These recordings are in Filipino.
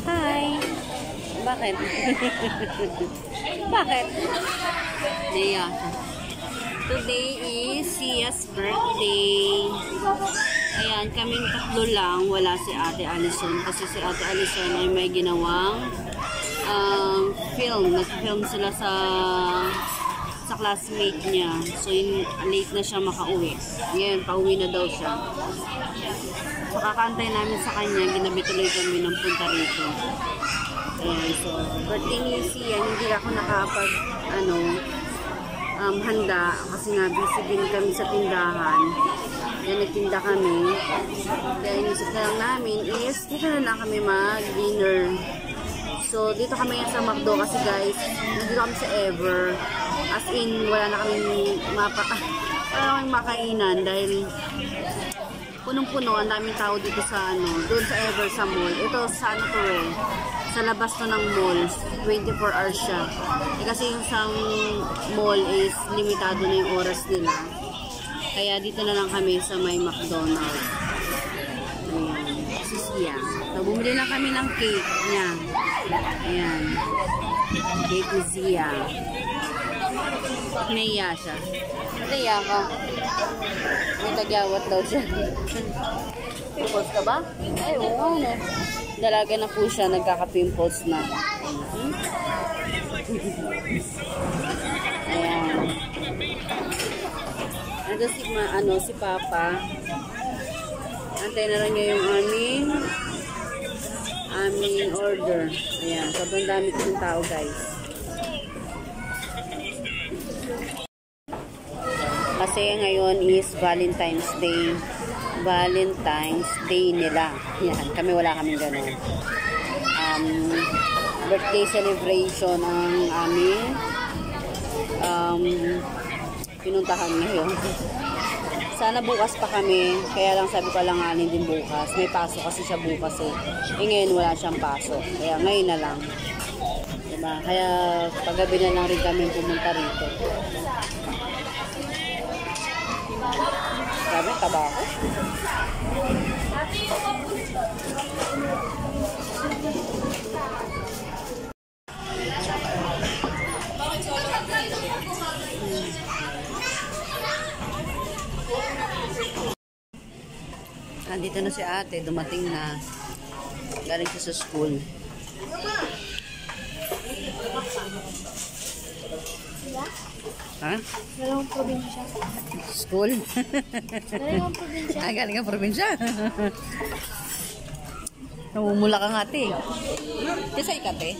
Hi! Bakit? Bakit? Naya. Today is Sia's birthday. Ayan, kaming tatlo lang. Wala si Ate Alison. Kasi si Ate Alison ay may ginawang film. Nag-film sila sa classmate niya. So, late na siya makauwi. Ngayon, pauwi na daw siya. Makakantay namin sa kanya. Ginabi tuloy kami ng punta rito. Ayan, so, birthday ni Sia. Hindi ako nakapag, handa. Kasi nga, busy din kami sa tindahan. Kaya nagtinda kami. Kaya inisip na lang namin is, dito na lang kami mag-dinner. So, dito kami sa McDo kasi guys, nandito kami sa Ever. As in, wala na kami makainan dahil punong-puno, ang daming tao dito sa doon sa Ever sa mall. Ito sa to sa labas to ng mall, 24 hours siya. Kasi yung sa mall is limitado na yung oras nila. Kaya dito na lang kami sa may McDonald's. Ayan, Sia. So, bumili lang kami ng cake niya. Ayan. Cake ni Sia. Naiya siya. Naiya ka. May tagyawat daw siya. Pimples ka ba? Ay, oo. Dalaga na po siya. Nagkaka-pimples na. Ayan. Ito si Papa. Antay na lang niya yung aming order. Ayan. Sobrang dami kasing tao, guys. Kasi ngayon is Valentine's Day. Valentine's Day nila. Yan, kami wala kaming gano'n. Birthday celebration ang aming pinuntahan ngayon. Sana bukas pa kami. Kaya lang sabi ko alanganin din bukas. May pasok kasi siya bukas eh. Ngayon wala siyang pasok. Kaya ngayon na lang. Diba? Kaya paggabi na lang rin kami pumunta rito. Grabe, tabako. Andito na si ate, dumating na. Galing siya sa school. Ha? Galing ang probinsya. School? Galing ang probinsya. Galing ang probinsya. Namumula ka nga, ate. Tisay ka, te.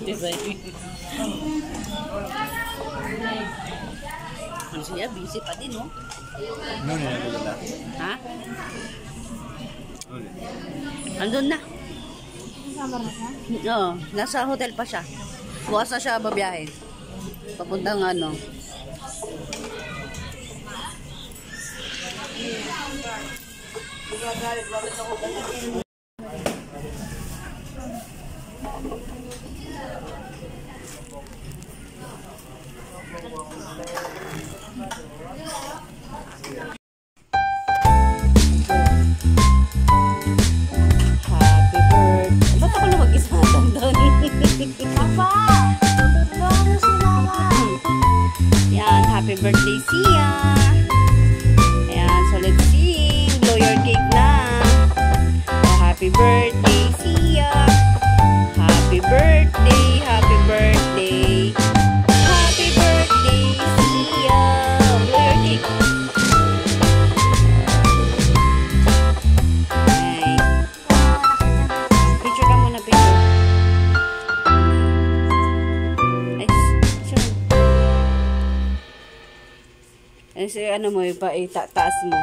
Tisay. Ano siya? Busy pa din, no? Ha? Andun na. Kasama na siya? Oo, nasa hotel pa siya. Bukas na siya babiyahe. Papuntang happy birthday, Sia! Ayan, so let's sing. Blow your cake na. Oh, happy birthday, Sia! Happy birthday, happy birthday. Happy birthday, Sia! Blow your cake. Okay. Picture ka muna, picture. Kasi ano mo, taas mo.